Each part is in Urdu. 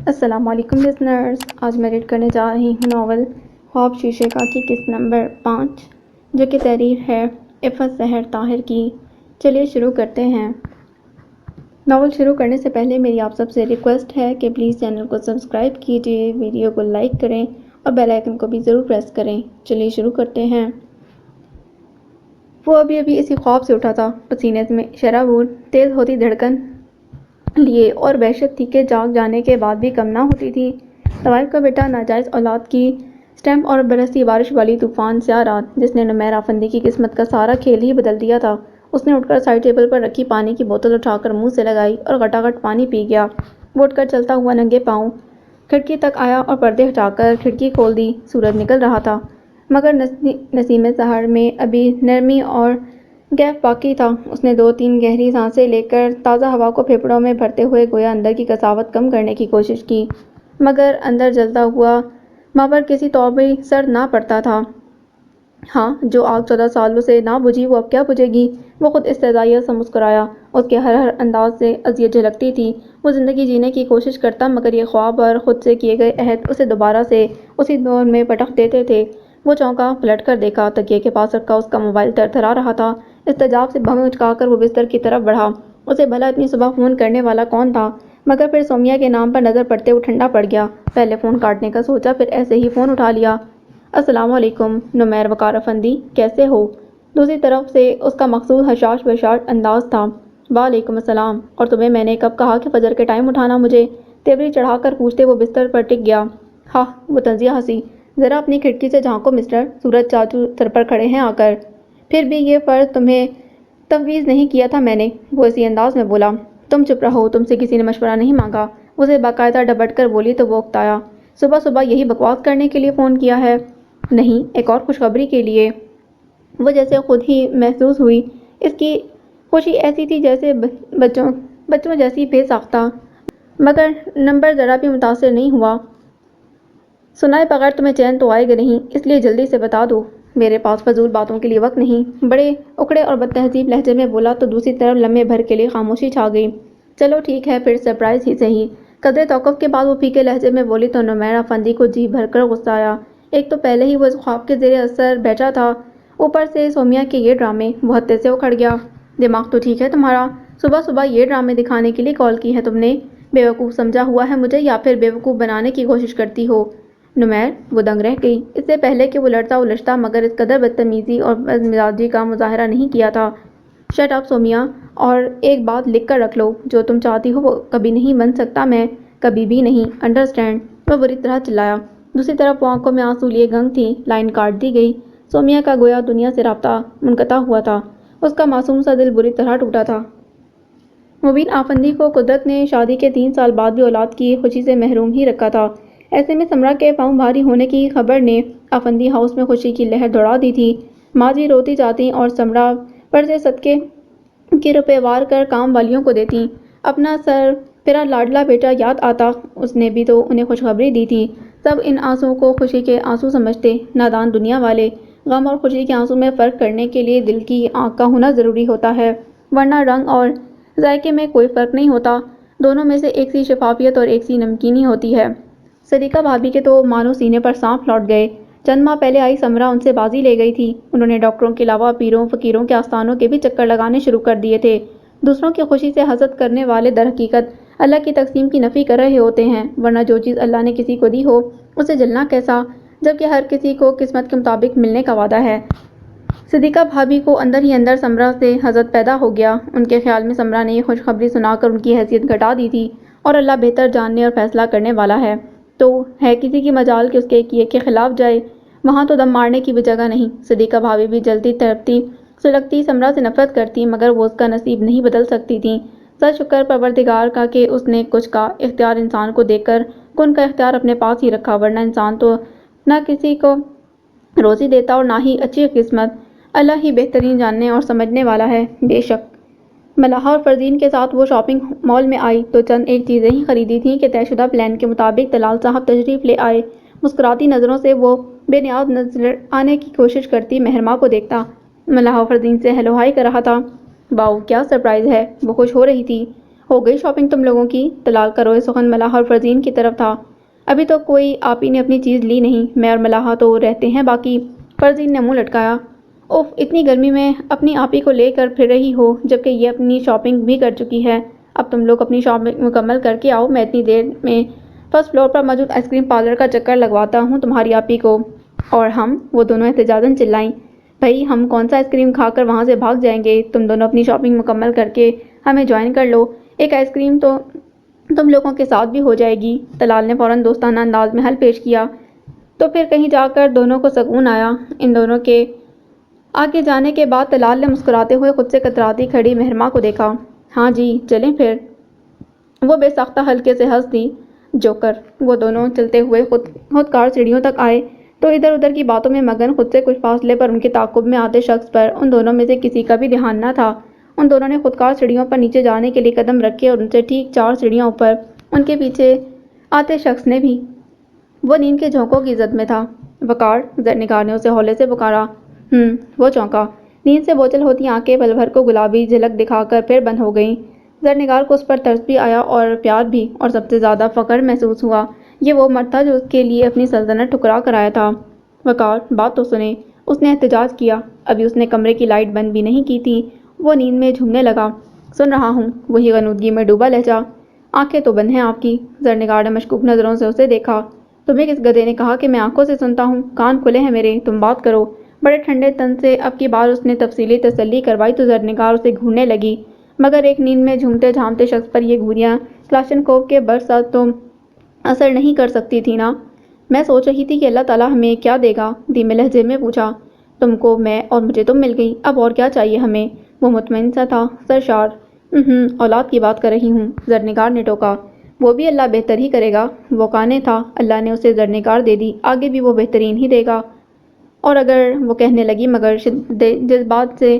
السلام علیکم لسنرز، آج میں ریڈ کرنے جا رہی ہوں ناول خواب شیشے کا کی قسط نمبر 5 جو کہ تحریر ہے عفت سحر طاہر کی۔ چلیے شروع کرتے ہیں۔ ناول شروع کرنے سے پہلے میری آپ سب سے ریکویسٹ ہے کہ پلیز چینل کو سبسکرائب کیجیے، ویڈیو کو لائک کریں اور بیل آئیکن کو بھی ضرور پریس کریں۔ چلیے شروع کرتے ہیں۔ وہ ابھی اسی خواب سے اٹھا تھا، پسینے میں شرابور، تیز ہوتی دھڑکن لیے اور وحشت تھی کہ جاگ جانے کے بعد بھی کم نہ ہوتی تھی۔ طوائف کا بیٹا، ناجائز اولاد کی سٹیمپ اور برستی بارش والی طوفان سیاہ رات جس نے نمیر آفندی کی قسمت کا سارا کھیل ہی بدل دیا تھا۔ اس نے اٹھ کر سائڈ ٹیبل پر رکھی پانی کی بوتل اٹھا کر منہ سے لگائی اور گھٹاگھٹ پانی پی گیا۔ وہ اٹھ کر چلتا ہوا ننگے پاؤں کھڑکی تک آیا اور پردے ہٹا کر کھڑکی کھول دی۔ سورج نکل رہا تھا مگر نسیم سحر میں ابھی نرمی اور گیپ باقی تھا۔ اس نے 2-3 گہری سانسیں لے کر تازہ ہوا کو پھیپھڑوں میں بھرتے ہوئے گویا اندر کی قساوت کم کرنے کی کوشش کی، مگر اندر جلتا ہوا مابر کسی طور بھی سرد نہ پڑتا تھا۔ ہاں، جو آگ 14 سالوں سے نہ بجھی وہ اب کیا بجھے گی؟ وہ خود استہزائیہ سا مسکرایا۔ اس کے ہر انداز سے اذیت جھلکتی تھی۔ وہ زندگی جینے کی کوشش کرتا مگر یہ خواب اور خود سے کیے گئے عہد اسے دوبارہ سے اسی دور میں پٹخ دیتے تھے۔ وہ چونکا، پلٹ کر دیکھا، تکیے کے پاس رکھا اس کا موبائل ترتھرا رہا تھا۔ استعجاب سے بھنگ اچکا کر وہ بستر کی طرف بڑھا۔ اسے بھلا اتنی صبح فون کرنے والا کون تھا؟ مگر پھر سومیا کے نام پر نظر پڑتے وہ ٹھنڈا پڑ گیا۔ پہلے فون کاٹنے کا سوچا، پھر ایسے ہی فون اٹھا لیا۔ السلام علیکم نمیر وقار افندی، کیسے ہو؟ دوسری طرف سے اس کا مخصوص حشاش بشاش انداز تھا۔ وعلیکم السلام، اور تمہیں میں نے کب کہا کہ فجر کے ٹائم اٹھانا مجھے؟ تیوری چڑھا کر پوچھتے وہ بستر پر ٹک گیا۔ ہاں، وہ طنزیہ ہنسی۔ ذرا اپنی کھڑکی سے جھانکو مسٹر، سورج چاچو سر پر کھڑے ہیں آ کر۔ پھر بھی یہ فرض تمہیں تفویض نہیں کیا تھا میں نے، وہ اسی انداز میں بولا۔ تم چپ رہو، تم سے کسی نے مشورہ نہیں مانگا، اسے باقاعدہ ڈپٹ کر بولی تو وہ اکتایا۔ صبح صبح یہی بکواس کرنے کے لیے فون کیا ہے؟ نہیں، ایک اور خوشخبری کے لیے۔ وہ جیسے خود ہی محسوس ہوئی، اس کی خوشی ایسی تھی جیسے بچوں جیسی بے ساختہ، مگر نمبر ذرا بھی متاثر نہیں ہوا۔ سنائے بغیر تمہیں چین تو آئے گا نہیں، اس لیے جلدی سے بتا دو۔ میرے پاس فضول باتوں کے لیے وقت نہیں، بڑے اکڑے اور بد تہذیب لہجے میں بولا تو دوسری طرف لمحے بھر کے لیے خاموشی چھا گئی۔ چلو ٹھیک ہے، پھر سرپرائز ہی صحیح۔ قدرے توقف کے بعد وہ پھیکے لہجے میں بولی تو نمیر افندی کو جی بھر کر غصہ آیا۔ ایک تو پہلے ہی وہ اس خواب کے زیر اثر بیٹھا تھا، اوپر سے سومیا کے یہ ڈرامے۔ وہ حتے سے اکھڑ گیا۔ دماغ تو ٹھیک ہے تمہارا؟ صبح صبح یہ ڈرامے دکھانے کے لیے کال کی ہے تم نے؟ بیوقوف سمجھا ہوا ہے مجھے یا پھر بیوقوف بنانے کی کوشش کرتی ہو؟ نمیر، وہ دنگ رہ گئی۔ اس سے پہلے کہ وہ لڑتا الجھتا مگر اس قدر بدتمیزی اور بدمزاجی کا مظاہرہ نہیں کیا تھا۔ شٹ اپ سومیا، اور ایک بات لکھ کر رکھ لو، جو تم چاہتی ہو وہ کبھی نہیں بن سکتا، میں کبھی بھی نہیں، انڈرسٹینڈ؟ وہ بری طرح چلایا۔ دوسری طرف وہ آنکھوں میں آنسو لیے گنگ تھی۔ لائن کاٹ دی گئی۔ سومیا کا گویا دنیا سے رابطہ منقطع ہوا تھا۔ اس کا معصوم سا دل بری طرح ٹوٹا تھا۔ مبین آفندی کو قدرت نے شادی کے 3 سال بعد بھی اولاد کی خوشی سے محروم ہی رکھا تھا۔ ایسے میں سمرا کے پاؤں بھاری ہونے کی خبر نے آفندی ہاؤس میں خوشی کی لہر دوڑا دی تھی۔ ماں جی روتی جاتیں اور سمرا پر سے صدقے کے روپے وار کر کام والیوں کو دیتیں۔ اپنا سر پھرا لاڈلا بیٹا یاد آتا، اس نے بھی تو انہیں خوشخبری دی تھی۔ سب ان آنسوؤں کو خوشی کے آنسو سمجھتے، نادان دنیا والے۔ غم اور خوشی کے آنسو میں فرق کرنے کے لیے دل کی آنکھ کا ہونا ضروری ہوتا ہے، ورنہ رنگ اور ذائقے میں کوئی فرق نہیں ہوتا، دونوں میں سے ایک سی شفافیت اور ایک سی نمکینی ہوتی ہے۔ صدیقہ بھابھی کے تو مانو سینے پر سانپ لوٹ گئے۔ چند ماہ پہلے آئی سمرا ان سے بازی لے گئی تھی۔ انہوں نے ڈاکٹروں کے علاوہ پیروں فقیروں کے آستانوں کے بھی چکر لگانے شروع کر دیے تھے۔ دوسروں کی خوشی سے حسد کرنے والے در حقیقت اللہ کی تقسیم کی نفی کر رہے ہوتے ہیں، ورنہ جو چیز اللہ نے کسی کو دی ہو اسے جلنا کیسا، جبکہ ہر کسی کو قسمت کے مطابق ملنے کا وعدہ ہے۔ صدیقہ بھابھی کو اندر ہی اندر سمرا سے حسد پیدا ہو گیا۔ ان کے خیال میں سمرا نے یہ خوشخبری سنا کر ان کی حیثیت گھٹا دی تھی، اور اللہ بہتر جاننے اور فیصلہ کرنے والا ہے۔ تو ہے کسی کی مجال کہ اس کے کیے کے خلاف جائے، وہاں تو دم مارنے کی بھی جگہ نہیں۔ صدیقہ بھابھی بھی جلتی تڑپتی سلگتی سمرا سے نفرت کرتی، مگر وہ اس کا نصیب نہیں بدل سکتی تھیں۔ سر شکر پروردگار کا کہ اس نے کچھ کا اختیار انسان کو دے کر کن کا اختیار اپنے پاس ہی رکھا، ورنہ انسان تو نہ کسی کو روزی دیتا اور نہ ہی اچھی قسمت۔ اللہ ہی بہترین جاننے اور سمجھنے والا ہے۔ بے شک ملاحہ اور فرزین کے ساتھ وہ شاپنگ مال میں آئی تو چند ایک چیزیں ہی خریدی تھیں کہ طے شدہ پلان کے مطابق دلال صاحب تشریف لے آئے۔ مسکراتی نظروں سے وہ بے نیاز نظر آنے کی کوشش کرتی مہرماں کو دیکھتا۔ ملاحہ فرزین سے ہیلو ہائی کر رہا تھا۔ واؤ، کیا سرپرائز ہے، وہ خوش ہو رہی تھی۔ ہو گئی شاپنگ تم لوگوں کی؟ طلال کا روئے سخن ملاحہ اور فرزین کی طرف تھا۔ ابھی تو کوئی آپ ہی نے اپنی چیز لی نہیں، میں اور ملاحہ تو رہتے ہیں باقی۔ فرزین نے منہ لٹکایا۔ اوف، اتنی گرمی میں اپنی آپ ہی کو لے کر پھر رہی ہو جبکہ یہ اپنی شاپنگ بھی کر چکی ہے۔ اب تم لوگ اپنی شاپنگ مکمل کر کے آؤ، میں اتنی دیر میں فرسٹ فلور پر موجود آئس کریم پارلر کا چکر لگواتا ہوں تمہاری آپ ہی کو۔ اور ہم؟ وہ دونوں احتجاجاً چلائیں۔ بھئی ہم کون سا آئس کریم کھا کر وہاں سے بھاگ جائیں گے؟ تم دونوں اپنی شاپنگ مکمل کر کے ہمیں جوائن کر لو، ایک آئس کریم تو تم لوگوں کے ساتھ بھی ہو جائے گی۔ طلال نے فوراً دوستانہ انداز میں حل پیش کیا۔ تو پھر کہیں جا کر دونوں کو سکون آیا۔ ان دونوں کے آگے جانے کے بعد طلال نے مسکراتے ہوئے خود سے کتراتی کھڑی مہرماں کو دیکھا۔ ہاں جی چلیں پھر۔ وہ بے ساختہ ہلکے سے ہنس دی۔ جوکر۔ وہ دونوں چلتے ہوئے خود کار سیڑھیوں تک آئے تو ادھر ادھر کی باتوں میں مگن خود سے کچھ فاصلے پر ان کے تعاقب میں آتے شخص پر ان دونوں میں سے کسی کا بھی دھیان نہ تھا۔ ان دونوں نے خود کار سیڑھیوں پر نیچے جانے کے لیے قدم رکھے اور ان سے ٹھیک 4 سیڑھیاں اوپر ان کے پیچھے آتے شخص نے بھی۔ وہ نیند کے جھونکوں کی زد میں تھا۔ وقار، زرنگار نے اسے ہولے سے پکارا۔ وہ چونکا۔ نیند سے بوچھل ہوتی آنکھیں پل بھر کو گلابی جھلک دکھا کر پھر بند ہو گئیں۔ زرنگار کو اس پر ترس بھی آیا اور پیار بھی، اور سب سے زیادہ فخر محسوس ہوا۔ یہ وہ مرد تھا جو اس کے لیے اپنی سلطنت ٹھکرا کر آیا تھا۔ وقار، بات تو سنیں، اس نے احتجاج کیا۔ ابھی اس نے کمرے کی لائٹ بند بھی نہیں کی تھی۔ وہ نیند میں جھومنے لگا۔ سن رہا ہوں، وہی غنودگی میں ڈوبا لہجہ۔ آنکھیں تو بند ہیں آپ کی۔ زرنگار نے مشکوک نظروں سے اسے دیکھا۔ تمہیں کس گدھے نے کہا کہ میں آنکھوں سے سنتا ہوں؟ کان کھلے ہیں میرے، تم بات کرو۔ بڑے ٹھنڈے تن سے اب کی بار اس نے تفصیلی تسلی کروائی تو زرنگار اسے گھورنے لگی، مگر ایک نیند میں جھومتے جھامتے شخص پر یہ گھوریاں کلاشنکوف کے برسات تو اثر نہیں کر سکتی تھی نا۔ میں سوچ رہی تھی کہ اللہ تعالیٰ ہمیں کیا دے گا، دھیمے لہجے میں پوچھا۔ تم کو میں اور مجھے تم مل گئی، اب اور کیا چاہیے ہمیں؟ وہ مطمئن سا تھا۔ سرشار۔ اولاد کی بات کر رہی ہوں، زرنگار نے ٹوکا۔ وہ بھی اللہ بہتر ہی کرے گا، وہ کانے تھا، اللہ نے اسے زرنگار دے دی، آگے بھی وہ بہترین ہی دے گا۔ اور اگر وہ کہنے لگی مگر جذبات سے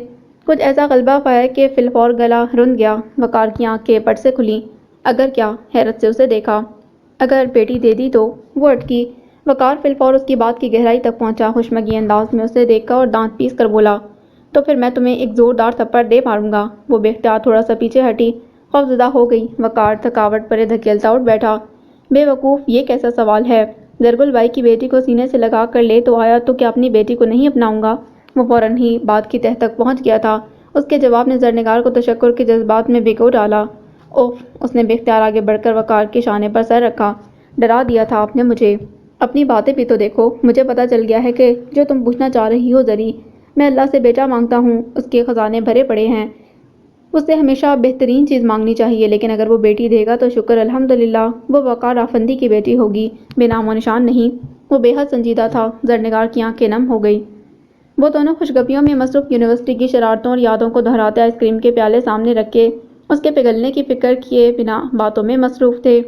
کچھ ایسا غلبہ پایا کہ فی الفور گلا رند گیا۔ وقار کی آنکھیں پٹ سے کھلیں۔ اگر کیا؟ حیرت سے اسے دیکھا۔ اگر بیٹی دے دی تو؟ وہ اٹکی۔ وقار فی الفور اس کی بات کی گہرائی تک پہنچا، خوشمگی انداز میں اسے دیکھا اور دانت پیس کر بولا، تو پھر میں تمہیں ایک زوردار تھپڑ دے ماروں گا۔ وہ بے اختیار تھوڑا سا پیچھے ہٹی، خوفزدہ ہو گئی۔ وقار تھکاوٹ پرے دھکیلتا اٹھ بیٹھا۔ بے وقوف، یہ کیسا سوال ہے؟ زرگل بائی کی بیٹی کو سینے سے لگا کر لے تو آیا تو کیا اپنی بیٹی کو نہیں اپناؤں گا؟ وہ فوراً ہی بات کی تہہ تک پہنچ گیا تھا۔ اس کے جواب نے زرنگار کو تشکر کے جذبات میں بھگو ڈالا۔ اوف، اس نے بے اختیار آگے بڑھ کر وقار کے شانے پر سر رکھا۔ ڈرا دیا تھا آپ نے مجھے۔ اپنی باتیں بھی تو دیکھو، مجھے پتہ چل گیا ہے کہ جو تم پوچھنا چاہ رہی ہو زری، میں اللہ سے بیٹا مانگتا ہوں، اس کے خزانے بھرے پڑے ہیں، اس سے ہمیشہ بہترین چیز مانگنی چاہیے، لیکن اگر وہ بیٹی دے گا تو شکر الحمدللہ، وہ وقار آفندی کی بیٹی ہوگی، بے نام و نشان نہیں۔ وہ بے حد سنجیدہ تھا۔ زرنگار کی آنکھیں نم ہو گئی۔ وہ دونوں خوشگپیوں میں مصروف یونیورسٹی کی شرارتوں اور یادوں کو دہراتے آئس کریم کے پیالے سامنے رکھے اس کے پگھلنے کی فکر کیے بنا باتوں میں مصروف تھے۔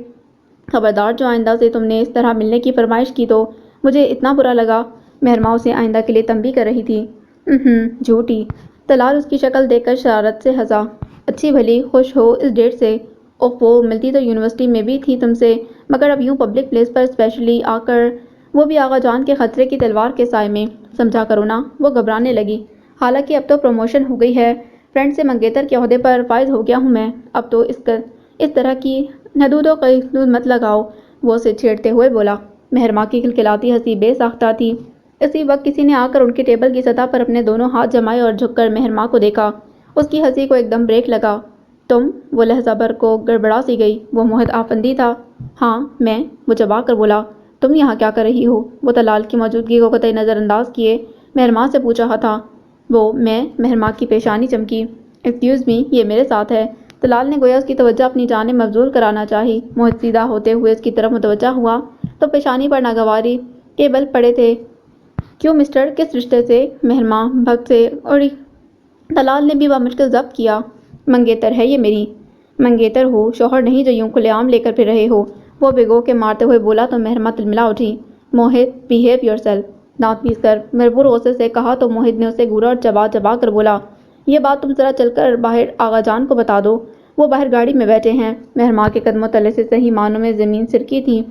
خبردار، جو آئندہ سے تم نے اس طرح ملنے کی فرمائش کی تو مجھے اتنا برا لگا۔ مہرماں اسے آئندہ کے لیے تنبیہ کر رہی تھی۔ جھوٹی۔ طلال اس کی شکل دیکھ کر شرارت سے ہنسا۔ اچھی بھلی خوش ہو اس ڈیٹ سے؟ اوف، وہ ملتی تو یونیورسٹی میں بھی تھی تم سے، مگر اب یوں پبلک پلیس پر اسپیشلی آ کر، وہ بھی آغا جان کے خطرے کی تلوار کے سائے میں، سمجھا کرو نا۔ وہ گھبرانے لگی۔ حالانکہ اب تو پروموشن ہو گئی ہے، فرنٹ سے منگیتر کے عہدے پر فائز ہو گیا ہوں میں، اب تو اس طرح کی حدود و قیود مت لگاؤ، وہ اسے چھیڑتے ہوئے بولا۔ مہرماں کی کھلکھلاتی ہنسی بے ساختہ تھی۔ اسی وقت کسی نے آ کر ان کے ٹیبل کی سطح پر اپنے دونوں ہاتھ جمائے اور جھک کر مہرماں کو دیکھا۔ اس کی ہنسی کو ایک دم بریک لگا۔ تم؟ وہ لہجہ بھر کو گڑبڑا سی گئی۔ وہ موہد آفندی تھا۔ ہاں میں، وہ چبا کر بولا۔ تم یہاں کیا کر رہی ہو؟ وہ طلال کی موجودگی کو قطعی نظر انداز کیے مہرماں سے پوچھ رہا تھا۔ میں مہرماں کی پیشانی چمکی۔ ایکسکیوز می، یہ میرے ساتھ ہے۔ طلال نے گویا اس کی توجہ اپنی جانب مبذول کرانا چاہی۔ موہد سیدھا ہوتے ہوئے اس کی طرف متوجہ ہوا تو پیشانی پر ناگواری کے بل پڑے تھے۔ کیوں مسٹر، کس رشتے سے؟ مہرماں بھگ سے اڑی۔ طلال نے بھی بمشکل ضبط کیا۔ منگیتر ہے یہ میری۔ منگیتر ہو، شوہر نہیں جو یوں کھلے عام لے کر پھر رہے ہو، وہ بھگو کے مارتے ہوئے بولا تو مہرماں تلملا اٹھی۔ موہد، بیہیو یور سیلف، دانت پیس کر مربور غصے سے کہا تو موہد نے اسے گھورا اور چبا چبا کر بولا، یہ بات تم ذرا چل کر باہر آغا جان کو بتا دو، وہ باہر گاڑی میں بیٹھے ہیں۔ مہرماں کے قدموں تلے سے صحیح معنوں میں زمین سرکی تھی۔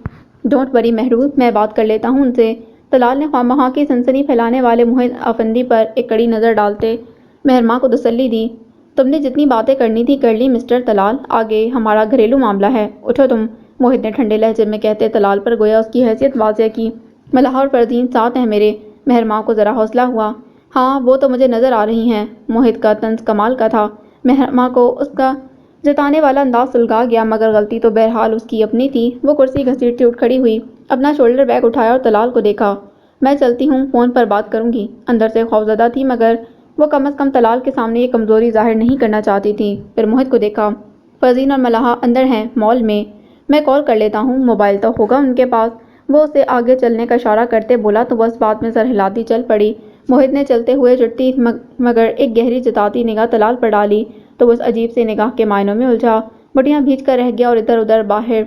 ڈونٹ وری مہرو، میں بات کر لیتا ہوں ان سے۔ طلال نے خواہ کی سنسنی پھیلانے والے موہد آفندی پر ایک کڑی نظر ڈالتے مہرماں کو تسلی دی۔ تم نے جتنی باتیں کرنی تھی کر لی مسٹر طلال، آگے ہمارا گھریلو معاملہ ہے، اٹھو تم، موہت نے ٹھنڈے لہجے میں کہتے طلال پر گویا اس کی حیثیت واضح کی۔ ملحہ اور فردین ساتھ ہیں میرے۔ مہرماں کو ذرا حوصلہ ہوا۔ ہاں وہ تو مجھے نظر آ رہی ہیں۔ موہت کا طنز کمال کا تھا۔ مہرماں کو اس کا جتانے والا انداز سلگا گیا، مگر غلطی تو بہرحال اس کی اپنی تھی۔ وہ کرسی گھسیٹتی اٹھ کھڑی ہوئی، اپنا شولڈر بیگ اٹھایا اور طلال کو دیکھا۔ میں چلتی ہوں، فون پر بات کروں گی۔ اندر سے خوفزدہ تھی، مگر وہ کم از کم طلال کے سامنے یہ کمزوری ظاہر نہیں کرنا چاہتی تھی۔ پھر موہت کو دیکھا۔ فرزین اور ملحہ اندر ہیں، مال میں۔ میں کال کر لیتا ہوں، موبائل تو ہوگا ان کے پاس۔ وہ اسے آگے چلنے کا اشارہ کرتے بولا تو وہ اس بات میں سر ہلاتی چل پڑی۔ موہت نے چلتے ہوئے چٹتی مگر ایک گہری جتاتی نگاہ طلال پر ڈالی تو وہ اس عجیب سے نگاہ کے معنوں میں الجھا، بٹیاں بھیج کر رہ گیا اور ادھر ادھر باہر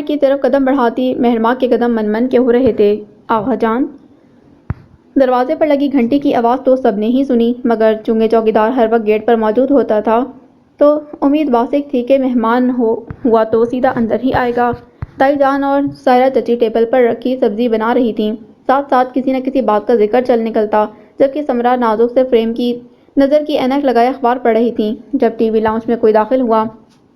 کی طرف قدم بڑھاتی مہرماں کے قدم من من کے ہو رہے تھے۔ آغا جان! دروازے پر لگی گھنٹی کی آواز تو سب نے ہی سنی، مگر چونکہ چوکیدار ہر وقت گیٹ پر موجود ہوتا تھا تو امید باسق تھی کہ مہمان ہوا تو سیدھا اندر ہی آئے گا۔ تائی جان اور سائرہ چچی ٹیبل پر رکھی سبزی بنا رہی تھیں، ساتھ ساتھ کسی نہ کسی بات کا ذکر چل نکلتا، جبکہ سمرا نازک سے فریم کی نظر کی اینک لگائے اخبار پڑھ رہی تھیں۔ جب ٹی وی لاؤنج میں کوئی داخل ہوا،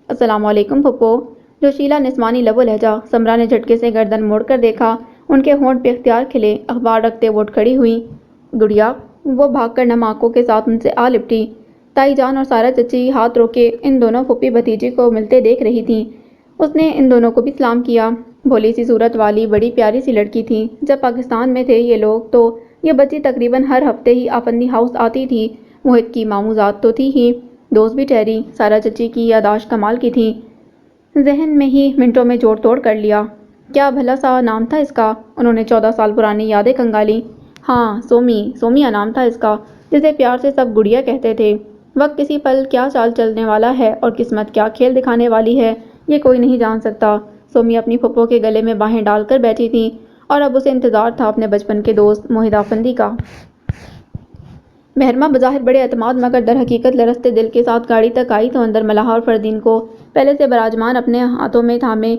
السلام علیکم پھپھو، جوشیلا نسوانی لب و لہجہ۔ سمرا نے جھٹکے سے گردن موڑ کر دیکھا، ان کے ہونٹ بے اختیار کھلے، اخبار رکھتے وہ اٹھ کھڑی ہوئی۔ گڑیا! وہ بھاگ کر نم آنکھوں کے ساتھ ان سے آ لپٹی۔ تائی جان اور سائرہ چچی ہاتھ روکے ان دونوں پھوپھی بھتیجی کو ملتے دیکھ رہی تھیں۔ اس نے ان دونوں کو بھی سلام کیا۔ بھولی سی صورت والی بڑی پیاری سی لڑکی تھی۔ جب پاکستان میں تھے یہ لوگ تو یہ بچی تقریباً ہر ہفتے ہی آفندی ہاؤس آتی تھی۔ موہت کی ماموں ذات تو تھی ہی، دوست بھی ٹھہری۔ سائرہ چچی کی یادداشت کمال کی تھی، ذہن میں ہی منٹوں میں جوڑ توڑ کر لیا۔ کیا بھلا سا نام تھا اس کا؟ انہوں نے 14 سال پرانی یادیں کھنگالیں۔ ہاں، سومیا نام تھا اس کا، جسے پیار سے سب گڑیا کہتے تھے۔ وقت کسی پل کیا چال چلنے والا ہے اور قسمت کیا کھیل دکھانے والی ہے، یہ کوئی نہیں جان سکتا۔ سومیا اپنی پھپھو کے گلے میں باہیں ڈال کر بیٹھی تھی اور اب اسے انتظار تھا اپنے بچپن کے دوست موہت آفندی کا۔ مہرماں بظاہر بڑے اعتماد مگر در حقیقت لرزتے دل کے ساتھ گاڑی تک آئی تو اندر ملحہ اور فردین کو پہلے سے براجمان اپنے ہاتھوں میں تھامے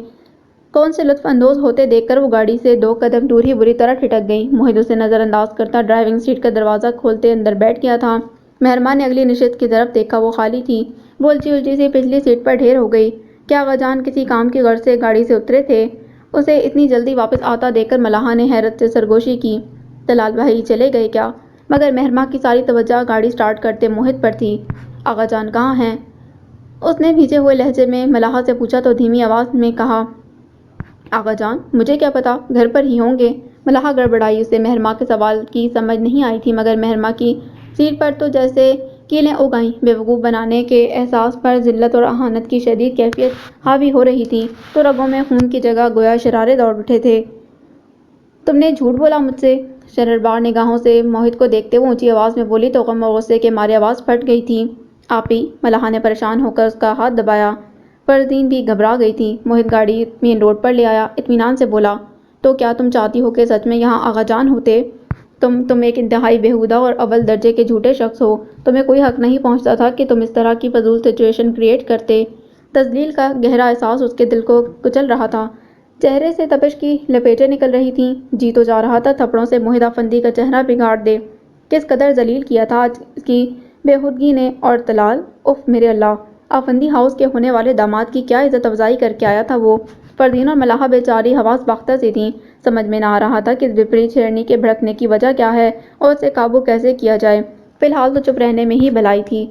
کون سے لطف اندوز ہوتے دیکھ کر وہ گاڑی سے 2 قدم دور ہی بری طرح ٹھٹک گئی۔ موہت اسے نظر انداز کرتا ڈرائیونگ سیٹ کا دروازہ کھولتے اندر بیٹھ گیا تھا۔ مہرماں نے اگلی نشست کی طرف دیکھا، وہ خالی تھی۔ وہ الجھی سی پچھلی سیٹ پر ڈھیر ہو گئی۔ کیا آغا جان کسی کام کی غرض سے گاڑی سے اترے تھے؟ اسے اتنی جلدی واپس آتا دیکھ کر ملحہ نے حیرت سے سرگوشی کی۔ طلال بھائی چلے گئے کیا؟ مگر مہرماں کی ساری توجہ گاڑی سٹارٹ کرتے موہت پر تھی۔ آغا جان کہاں ہیں؟ اس نے بھیجے ہوئے لہجے میں ملحہ سے پوچھا تو دھیمی آواز میں کہا، آغا جان مجھے کیا پتا، گھر پر ہی ہوں گے۔ ملحہ گڑبڑائی، اسے مہرماں کے سوال کی سمجھ نہیں آئی تھی، مگر مہرماں کی سیٹ پر تو جیسے کیلیں اگ آئیں۔ بیوقوف بنانے کے احساس پر ذلت اور اہانت کی شدید کیفیت حاوی ہو رہی تھی تو رگوں میں خون کی جگہ گویا شرارے دوڑ اٹھے تھے۔ تم نے جھوٹ بولا مجھ سے؟ شرربار نگاہوں سے موہت کو دیکھتے وہ اونچی آواز میں بولی تو غم اور غصے کے مارے آواز پھٹ گئی تھی۔ آپ ہی؟ ملحہ نے پریشان ہو کر اس کا ہاتھ دبایا۔ فردین بھی گھبرا گئی تھی۔ موہت گاڑی مین روڈ پر لے آیا، اطمینان سے بولا، تو کیا تم چاہتی ہو کہ سچ میں یہاں آغا جان ہوتے؟ تم ایک انتہائی بیہودہ اور اول درجے کے جھوٹے شخص ہو۔ تمہیں کوئی حق نہیں پہنچتا تھا کہ تم اس طرح کی فضول سچویشن کریٹ کرتے۔ تذلیل کا گہرا احساس اس کے دل کو کچل رہا تھا، چہرے سے تپش کی لپیٹیں نکل رہی تھیں، جی تو چاہ رہا تھا تھپڑوں سے موہت آفندی کا چہرہ بگاڑ دے۔ کس قدر ذلیل کیا تھا آج اس کی بےہودگی نے۔ اور طلال، اف میرے اللہ، آفندی ہاؤس کے ہونے والے داماد کی کیا عزت افزائی کر کے آیا تھا وہ۔ فردین اور ملحہ بیچاری حواس باختہ سی تھیں، سمجھ میں نہ آ رہا تھا کہ اس وپریت شیرنی کے بھڑکنے کی وجہ کیا ہے اور اسے قابو کیسے کیا جائے۔ فی الحال تو چپ رہنے میں ہی بھلائی تھی۔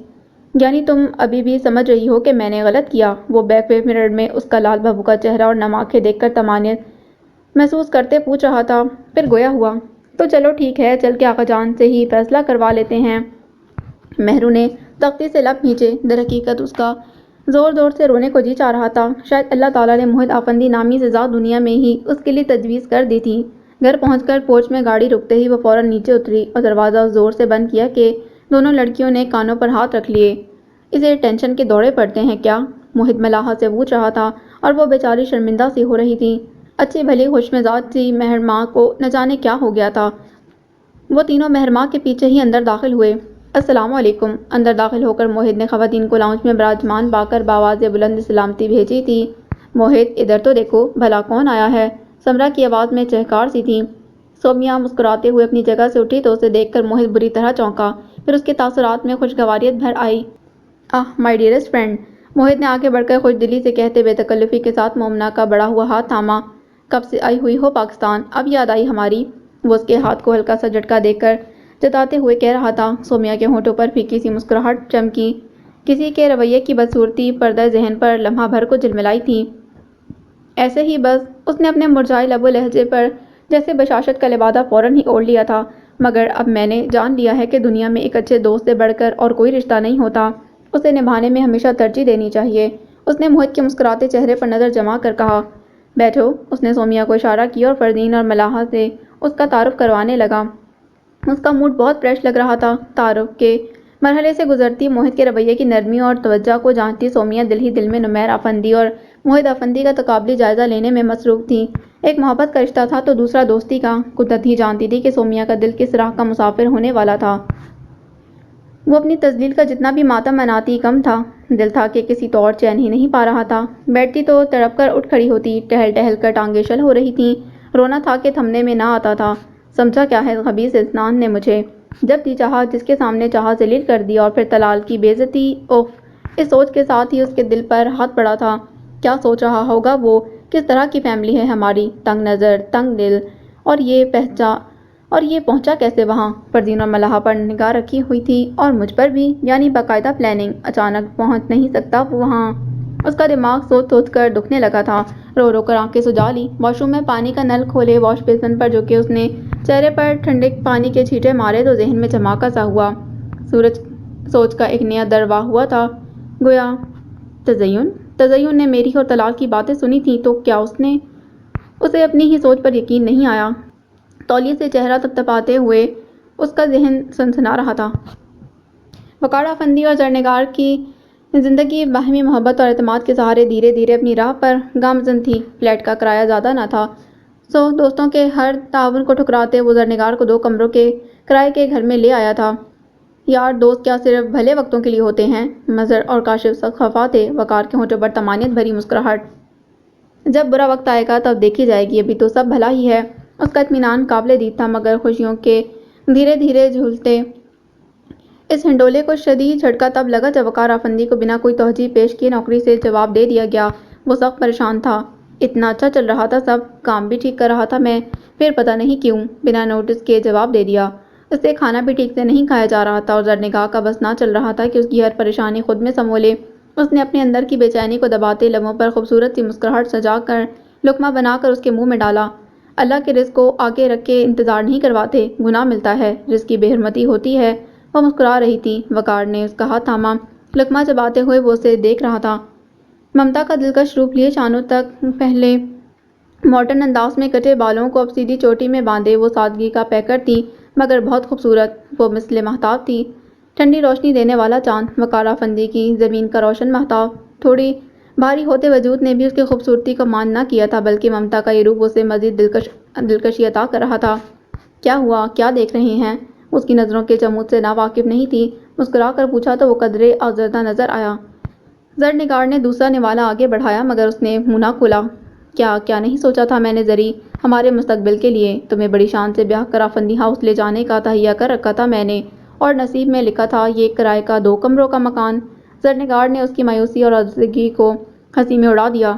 یعنی تم ابھی بھی سمجھ رہی ہو کہ میں نے غلط کیا؟ وہ بیک وے مرر میں اس کا لال بھبو کا چہرہ اور نم آنکھیں دیکھ کر طمانینت محسوس کرتے پوچھ رہا تھا۔ پھر گویا ہوا، تو چلو ٹھیک ہے، چل کے آغا جان سے ہی فیصلہ کروا لیتے ہیں۔ مہرو نے سختی سے لب کھینچے، در حقیقت اس کا زور زور سے رونے کو جی چاہ رہا تھا۔ شاید اللہ تعالیٰ نے موہت آفندی نامی سزا دنیا میں ہی اس کے لیے تجویز کر دی تھی۔ گھر پہنچ کر پورچ میں گاڑی رکتے ہی وہ فوراً نیچے اتری اور دروازہ زور سے بند کیا کہ دونوں لڑکیوں نے کانوں پر ہاتھ رکھ لیے۔ اسے ٹینشن کے دورے پڑتے ہیں کیا؟ موہت ملحہ سے پوچھ رہا تھا اور وہ بیچاری شرمندہ سی ہو رہی تھی۔ اچھی بھلی خوش مزاج سی مہرماں کو نہ جانے کیا ہو گیا تھا۔ وہ تینوں مہرماں کے پیچھے ہی اندر داخل ہوئے۔ السلام علیکم۔ اندر داخل ہو کر موہت نے خواتین کو لاؤنج میں براجمان پا کر بآواز بلند سلامتی بھیجی تھی۔ موہت ادھر تو دیکھو بھلا کون آیا ہے؟ سمرا کی آواز میں چہکار سی تھی۔ سومیا مسکراتے ہوئے اپنی جگہ سے اٹھی تو اسے دیکھ کر موہت بری طرح چونکا، پھر اس کے تاثرات میں خوشگواریت بھر آئی۔ مائی ڈیئرسٹ فرینڈ، موہت نے آگے بڑھ کر خوش دلی سے کہتے بے تکلفی کے ساتھ مومنہ کا بڑا ہوا ہاتھ تھاما۔ کب سے آئی ہوئی ہو پاکستان، اب یاد آئی ہماری؟ وہ اس کے ہاتھ کو ہلکا سا جھٹکا دے کر جتاتے ہوئے کہہ رہا تھا۔ سومیا کے ہونٹوں پر پھیکی سی مسکراہٹ چمکی، کسی کے رویے کی بدصورتی پردہ ذہن پر لمحہ بھر کو جھلملائی تھی۔ ایسے ہی بس، اس نے اپنے مرجھائے لب و لہجے پر جیسے بشاشت کا لبادہ فوراً ہی اوڑھ لیا تھا۔ مگر اب میں نے جان لیا ہے کہ دنیا میں ایک اچھے دوست سے بڑھ کر اور کوئی رشتہ نہیں ہوتا، اسے نبھانے میں ہمیشہ ترجیح دینی چاہیے۔ اس نے موہت کے مسکراتے چہرے پر نظر جما کر کہا۔ بیٹھو، اس نے سومیا کو اشارہ کیا اور فردین اور ملاحہ سے اس کا تعارف کروانے لگا۔ اس کا موڈ بہت فریش لگ رہا تھا۔ تعارف کے مرحلے سے گزرتی موہت کے رویے کی نرمی اور توجہ کو جانتی سومیا دل ہی دل میں نمیر افندی اور موہت افندی کا تقابلی جائزہ لینے میں مصروف تھی۔ ایک محبت کا رشتہ تھا تو دوسرا دوستی کا۔ قدرت ہی جانتی تھی کہ سومیا کا دل کس راہ کا مسافر ہونے والا تھا۔ وہ اپنی تذلیل کا جتنا بھی ماتم مناتی کم تھا۔ دل تھا کہ کسی طور چین ہی نہیں پا رہا تھا۔ بیٹھتی تو تڑپ کر اٹھ کھڑی ہوتی، ٹہل ٹہل کر ٹانگیں شل ہو رہی تھیں۔ رونا تھا کہ تھمنے میں نہ آتا تھا۔ سمجھا کیا ہے خبیث انسان نے مجھے، جب جی چاہا جس کے سامنے چاہا ذلیل کر دیا اور پھر طلال کی بے عزتی۔ اوف! اس سوچ کے ساتھ ہی اس کے دل پر ہاتھ پڑا تھا۔ کیا سوچ رہا ہوگا وہ؟ کس طرح کی فیملی ہے ہماری؟ تنگ نظر، تنگ دل، اور یہ پہنچا کیسے وہاں؟ فردین اور ملاحہ پر نگاہ رکھی ہوئی تھی اور مجھ پر بھی، یعنی باقاعدہ پلاننگ۔ اچانک پہنچ نہیں سکتا وہاں؟ اس کا دماغ سوچ سوچ کر دکھنے لگا تھا۔ رو رو کر آنکھیں سجا لی، واش روم میں پانی کا نل کھولے، واش بیسن پر جھکے اس نے چہرے پر ٹھنڈے پانی کے چھینٹے مارے تو ذہن میں دھماکہ سا ہوا۔ سورج سوچ کا ایک نیا در واہ ہوا تھا۔ گویا تزین نے میری اور طلال کی باتیں سنی تھیں تو کیا اسے اپنی ہی سوچ پر یقین نہیں آیا؟ تولیے سے چہرہ تپتپاتے ہوئے اس کا ذہن سنسنا رہا تھا۔ وقار افندی اور زرنگار کی زندگی باہمی محبت اور اعتماد کے سہارے دھیرے دھیرے اپنی راہ پر گامزن تھی۔ فلیٹ کا کرایہ زیادہ نہ تھا، سو دوستوں کے ہر تعاون کو ٹھکراتے وہ زرنگار کو 2 کمروں کے کرائے کے گھر میں لے آیا تھا۔ یار دوست کیا صرف بھلے وقتوں کے لیے ہوتے ہیں؟ مظہر اور کاشف سخت خفا تھے۔ وقار کے ہونٹوں پر طمانینت بھری مسکراہٹ۔ جب برا وقت آئے گا تب دیکھی جائے گی، ابھی تو سب بھلا ہی ہے۔ اس کا اطمینان قابل دید تھا، مگر خوشیوں کے دھیرے دھیرے جھولتے اس ہنڈولے کو شدید جھٹکا تب لگا جب وقار افندی کو بنا کوئی توجیہ پیش کیے نوکری سے جواب دے دیا گیا۔ وہ سخت پریشان تھا۔ اتنا اچھا چل رہا تھا سب، کام بھی ٹھیک کر رہا تھا میں، پھر پتہ نہیں کیوں بنا نوٹس کے جواب دے دیا۔ اس سے کھانا بھی ٹھیک سے نہیں کھایا جا رہا تھا اور زرنگاہ کا بس نہ چل رہا تھا کہ اس کی ہر پریشانی خود میں سنبھولے۔ اس نے اپنے اندر کی بے چینی کو دباتے لبوں پر خوبصورت سی مسکراہٹ سجا کر لقمہ بنا کر اس کے منہ میں ڈالا۔ اللہ کے رزق کو آگے رکھ کے انتظار نہیں کرواتے، گناہ ملتا ہے، رزق کی بے حرمتی ہوتی ہے۔ وہ مسکرا رہی تھی۔ وقار نے اس کا ہاتھ تھاما، لقمہ چباتے ہوئے وہ اسے دیکھ رہا تھا۔ ممتا کا دلکش روپ لیے شانوں تک پہلے ماڈرن انداز میں کٹے بالوں کو اب سیدھی چوٹی میں باندھے وہ سادگی کا پیکر تھی، مگر بہت خوبصورت۔ وہ مثل مہتاب تھی، ٹھنڈی روشنی دینے والا چاند۔ وقار افندی کی زمین کا روشن مہتاب تھوڑی بھاری ہوتے وجود نے بھی اس کی خوبصورتی کو مان نہ کیا تھا، بلکہ ممتا کا یہ روپ اسے مزید دلکشی عطا کر رہا تھا۔ کیا ہوا؟ کیا دیکھ رہے ہیں؟ اس کی نظروں کے جمود سے ناواقف نہیں تھی۔ مسکرا کر پوچھا تو وہ قدرے آزردہ نظر آیا۔ زرنگار نے دوسرا نوالا آگے بڑھایا، مگر اس نے منہ نہ کھولا۔ کیا نہیں سوچا تھا میں نے زری، ہمارے مستقبل کے لیے تمہیں بڑی شان سے بیاہ کر افندی ہاؤس لے جانے کا تہیہ کر رکھا تھا میں نے، اور نصیب میں لکھا تھا یہ کرائے کا 2 کمروں کا مکان۔ زرنگار نے اس کی مایوسی اور آزردگی کو ہنسی میں اڑا دیا۔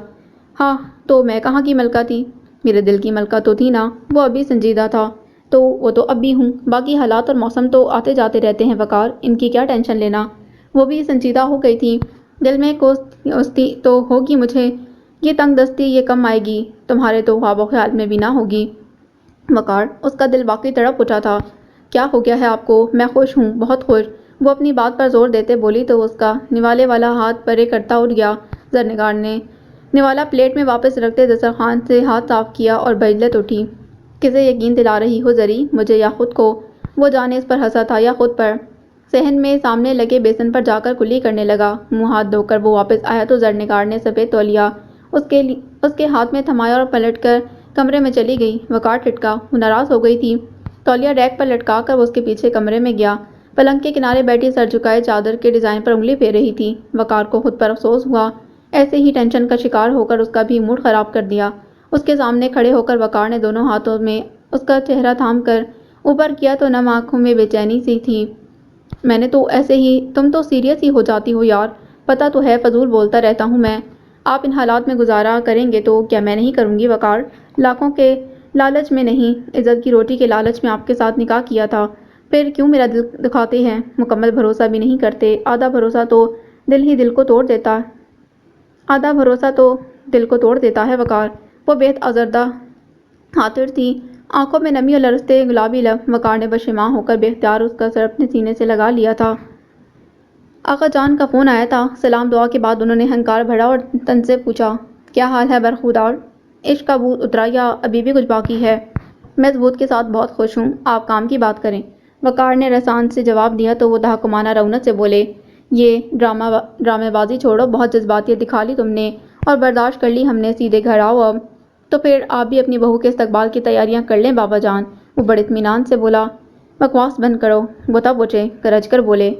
ہاں تو میں کہاں کی ملکہ تھی؟ میرے دل کی ملکہ تو تھی نا۔ وہ ابھی سنجیدہ تھا۔ وہ تو اب بھی ہوں، باقی حالات اور موسم تو آتے جاتے رہتے ہیں وقار، ان کی کیا ٹینشن لینا۔ وہ بھی سنجیدہ ہو گئی تھی۔ دل میں کوستی تو ہوگی مجھے، یہ تنگ دستی یہ کم آئے گی، تمہارے تو خواب و خیال میں بھی نہ ہوگی۔ وقار، اس کا دل واقعی تڑپ اٹھا تھا۔ کیا ہو گیا ہے آپ کو؟ میں خوش ہوں، بہت خوش۔ وہ اپنی بات پر زور دیتے بولی تو اس کا نوالے والا ہاتھ پرے کرتا اٹھ گیا۔ زرنگار نے نوالا پلیٹ میں واپس رکھتے دسترخوان سے ہاتھ صاف کیا اور بجلت اٹھی۔ کسے یقین دلا رہی ہو زری، مجھے یا خود کو؟ وہ جانے اس پر ہنسا تھا یا خود پر۔ صحن میں سامنے لگے بیسن پر جا کر کلی کرنے لگا۔ منہ ہاتھ دھو کر وہ واپس آیا تو زرنگار نے سفید تولیہ اس کے ہاتھ میں تھمایا اور پلٹ کر کمرے میں چلی گئی۔ وقار ٹھٹکا، وہ ناراض ہو گئی تھی۔ تولیہ ریک پر لٹکا کر وہ اس کے پیچھے کمرے میں گیا۔ پلنگ کے کنارے بیٹھی سر جھکائے چادر کے ڈیزائن پر انگلی پھیر رہی تھی۔ وقار کو خود پر افسوس ہوا، ایسے ہی ٹینشن کا شکار ہو کر اس کا بھی موڈ خراب کر دیا۔ اس کے سامنے کھڑے ہو کر وقار نے دونوں ہاتھوں میں اس کا چہرہ تھام کر اوپر کیا تو نم آنکھوں میں بے چینی سی تھی۔ میں نے تو ایسے ہی، تم تو سیریس ہی ہو جاتی ہو یار، پتہ تو ہے فضول بولتا رہتا ہوں میں۔ آپ ان حالات میں گزارا کریں گے تو کیا میں نہیں کروں گی وقار؟ لاکھوں کے لالچ میں نہیں، عزت کی روٹی کے لالچ میں آپ کے ساتھ نکاح کیا تھا، پھر کیوں میرا دل دکھاتے ہیں؟ مکمل بھروسہ بھی نہیں کرتے، آدھا بھروسہ تو دل ہی دل کو توڑ دیتا آدھا بھروسہ تو دل کو توڑ دیتا ہے وقار۔ وہ بے حد آزردہ خاطر تھی، آنکھوں میں نمی اور لرزتے گلابی لب۔ وقار نے بشیماں ہو کر بے اختیار اس کا سر اپنے سینے سے لگا لیا تھا۔ آقا جان کا فون آیا تھا۔ سلام دعا کے بعد انہوں نے ہنکار بھرا اور تن سے پوچھا، کیا حال ہے برخودار؟ عشق کا بھوت اترا یا ابھی بھی کچھ باقی ہے؟ میں اس بھوت کے ساتھ بہت خوش ہوں، آپ کام کی بات کریں۔ وقار نے رسان سے جواب دیا تو وہ تحکمانہ رونق سے بولے، یہ ڈرامے بازی چھوڑو، بہت جذباتیت دکھا لی تم نے اور برداشت کر لی ہم نے، سیدھے گھر آؤ اب۔ تو پھر آپ بھی اپنی بہو کے استقبال کی تیاریاں کر لیں بابا جان۔ وہ بڑے اطمینان سے بولا۔ بکواس بند کرو، غوطہ پوچے گرج کر بولے۔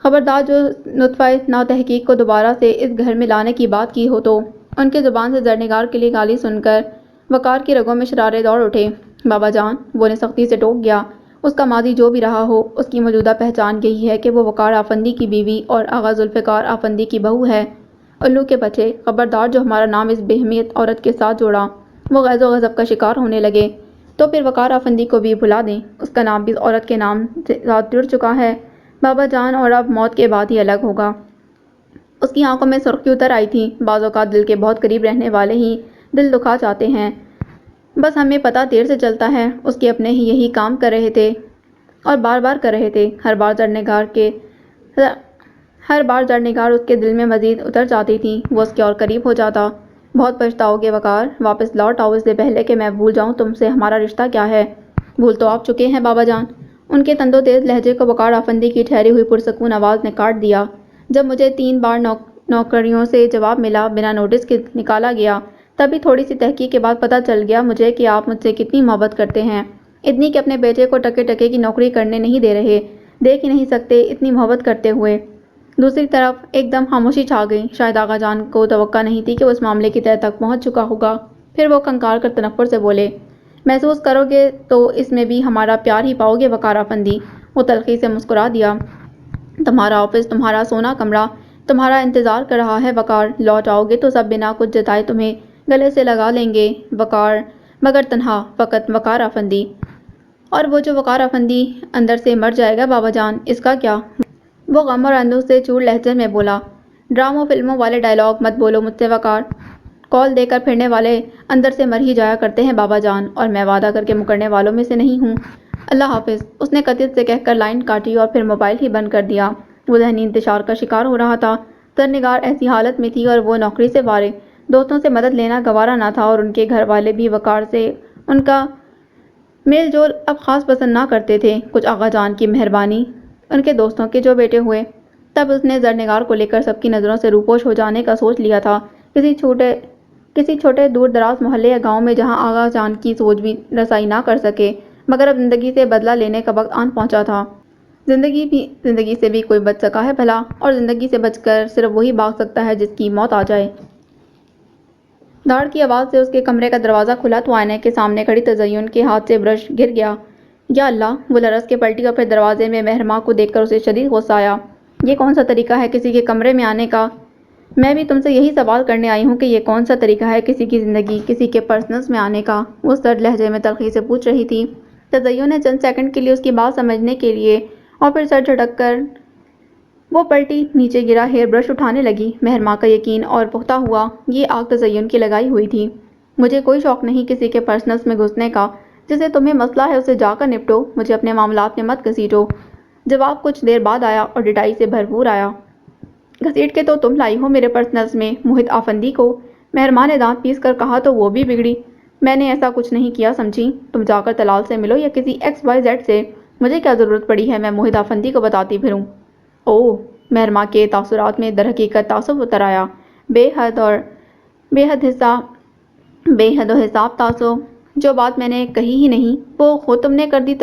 خبردار جو نطفہ ناتحقیق کو دوبارہ سے اس گھر میں لانے کی بات کی ہو تو۔ ان کی زبان سے زرنگار کے لیے گالی سن کر وقار کی رگوں میں شرارے دوڑ اٹھے۔ بابا جان، وہ نے سختی سے ٹوک گیا، اس کا ماضی جو بھی رہا ہو، اس کی موجودہ پہچان یہی ہے کہ وہ وقار آفندی کی بیوی اور آغا ذوالفقار آفندی کی بہو ہے۔ الو کے بچے، خبردار جو ہمارا نام اس بے اہمیت عورت کے ساتھ جوڑا۔ وہ غیظ و غضب کا شکار ہونے لگے۔ تو پھر وقار آفندی کو بھی بھلا دیں، اس کا نام بھی اس عورت کے نام سے ساتھ جڑ چکا ہے بابا جان، اور اب موت کے بعد ہی الگ ہوگا۔ اس کی آنکھوں میں سرخی اتر آئی تھی۔ بعض اوقات دل کے بہت قریب رہنے والے ہی دل دکھا جاتے ہیں، بس ہمیں پتہ دیر سے چلتا ہے۔ اس کے اپنے ہی یہی کام کر رہے تھے اور بار بار کر رہے تھے۔ ہر بار زرنگار اس کے دل میں مزید اتر جاتی تھی، وہ اس کے اور قریب ہو جاتا۔ بہت پچھتاؤ گے وقار، واپس لوٹ آؤ اس سے پہلے کہ میں بھول جاؤں تم سے ہمارا رشتہ کیا ہے۔ بھول تو آپ چکے ہیں بابا جان۔ ان کے تند و تیز لہجے کو وقار آفندی کی ٹھہری ہوئی پرسکون آواز نے کاٹ دیا۔ جب مجھے 3 بار نوکریوں سے جواب ملا، بنا نوٹس کے نکالا گیا، تبھی تھوڑی سی تحقیق کے بعد پتہ چل گیا مجھے کہ آپ مجھ سے کتنی محبت کرتے ہیں، اتنی کہ اپنے بیٹے کو ٹکے ٹکے کی نوکری کرنے نہیں دے رہے، دیکھ ہی نہیں سکتے اتنی محبت کرتے ہوئے۔ دوسری طرف ایک دم خاموشی چھا گئی۔ شاید آقا جان کو توقع نہیں تھی کہ وہ اس معاملے کی تہہ تک پہنچ چکا ہوگا۔ پھر وہ کھنکار کر تنفر سے بولے، محسوس کرو گے تو اس میں بھی ہمارا پیار ہی پاؤ گے وقار آفندی۔ وہ تلخی سے مسکرا دیا۔ تمہارا آفس، تمہارا سونا کمرہ تمہارا انتظار کر رہا ہے وقار، لوٹ آؤ گے تو سب بنا کچھ جتائے تمہیں گلے سے لگا لیں گے وقار، مگر تنہا، فقط وقار آفندی۔ اور وہ جو وقار آفندی اندر سے مر جائے گا بابا جان، اس کا کیا؟ وہ غم اور اندوہ سے چور لہجے میں بولا۔ ڈراموں فلموں والے ڈائیلاگ مت بولو مجھ سے وقار، کال دے کر پھرنے والے اندر سے مر ہی جایا کرتے ہیں بابا جان، اور میں وعدہ کر کے مکرنے والوں میں سے نہیں ہوں۔ اللہ حافظ، اس نے قطعیت سے کہہ کر لائن کاٹی اور پھر موبائل ہی بند کر دیا۔ وہ ذہنی انتشار کا شکار ہو رہا تھا۔ زرنگار ایسی حالت میں تھی اور وہ نوکری سے فارغ، دوستوں سے مدد لینا گوارا نہ تھا، اور ان کے گھر والے بھی وقار سے ان کا میل جول اب خاص پسند نہ کرتے تھے۔ کچھ آقا جان کی مہربانی ان کے دوستوں کے جو بیٹے ہوئے، تب اس نے زرنگار کو لے کر سب کی نظروں سے روپوش ہو جانے کا سوچ لیا تھا، کسی چھوٹے دور دراز محلے یا گاؤں میں جہاں آقا جان کی سوچ بھی رسائی نہ کر سکے۔ مگر اب زندگی سے بدلہ لینے کا وقت آن پہنچا تھا۔ زندگی سے بھی کوئی بچ سکا ہے بھلا، اور زندگی سے بچ کر صرف وہی بھاگ سکتا ہے جس کی موت آ جائے۔ دھاڑ کی آواز سے اس کے کمرے کا دروازہ کھلا تو آئینے کے سامنے کھڑی تزین کے ہاتھ سے برش گر گیا۔ یا اللہ! وہ لرز کے پلٹی اور پھر دروازے میں مہرماں کو دیکھ کر اسے شدید غصہ آیا۔ یہ کون سا طریقہ ہے کسی کے کمرے میں آنے کا؟ میں بھی تم سے یہی سوال کرنے آئی ہوں کہ یہ کون سا طریقہ ہے کسی کی زندگی، کسی کے پرسنلز میں آنے کا؟ وہ سرد لہجے میں تلخی سے پوچھ رہی تھی۔ تزین نے چند سیکنڈ کے لیے اس کی بات سمجھنے کے لیے اور پھر سر جھٹک کر وہ پلٹی نیچے گرا ہیئر برش اٹھانے لگی۔ مہرماں کا یقین اور پختہ ہوا۔ یہ آگ تزین کی لگائی ہوئی تھی۔ مجھے کوئی شوق نہیں کسی کے پرسنلز میں گھسنے کا، جسے تمہیں مسئلہ ہے اسے جا کر نپٹو، مجھے اپنے معاملات میں مت گھسیٹو۔ جواب کچھ دیر بعد آیا اور ڈٹائی سے بھرپور آیا۔ گھسیٹ کے تو تم لائی ہو میرے پرسنلز میں موہت آفندی کو۔ مہرماں نے دانت پیس کر کہا تو وہ بھی بگڑی۔ میں نے ایسا کچھ نہیں کیا سمجھی، تم جا کر طلال سے ملو یا کسی XYZ سے، مجھے کیا ضرورت پڑی ہے میں موہت آفندی کو بتاتی پھروں؟ اوہ! مہرماں کے تاثرات میں در حقیقت تعصب اتر آیا، بے حد و حساب تعصب۔ جو بات میں نے کہی ہی نہیں، وہ خود تم نے کر دی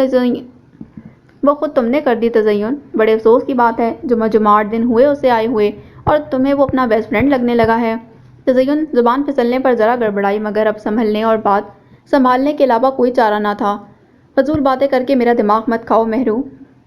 تزین۔ بڑے افسوس کی بات ہے، جمعہ 8 دن ہوئے اسے آئے ہوئے اور تمہیں وہ اپنا بیسٹ فرینڈ لگنے لگا ہے۔ تزین زبان پھسلنے پر ذرا گڑبڑائی، مگر اب سنبھلنے اور بات سنبھالنے کے علاوہ کوئی چارہ نہ تھا۔ فضول باتیں کر کے میرا دماغ مت کھاؤ مہرو،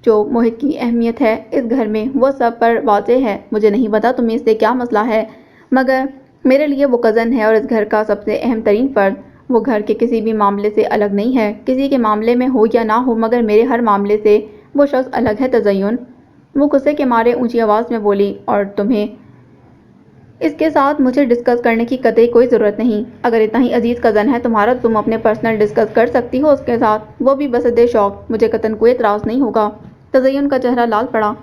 جو موہت کی اہمیت ہے اس گھر میں وہ سب پر واضح ہے۔ مجھے نہیں پتا تمہیں اس سے کیا مسئلہ ہے، مگر میرے لیے وہ کزن ہے اور اس گھر کا سب سے اہم ترین فرد۔ وہ گھر کے کسی بھی معاملے سے الگ نہیں ہے، کسی کے معاملے میں ہو یا نہ ہو، مگر میرے ہر معاملے سے وہ شخص الگ ہے۔ تزین وہ غصے کے مارے اونچی آواز میں بولی، اور تمہیں اس کے ساتھ مجھے ڈسکس کرنے کی قطعی کوئی ضرورت نہیں۔ اگر اتنا ہی عزیز کزن ہے تمہارا تو تم اپنے پرسنل ڈسکس کر سکتی ہو اس کے ساتھ، وہ بھی بصدِ شوق۔ مجھے قطعاً کوئی اعتراض نہیں ہوگا۔ تزین کا چہرہ لال پڑا۔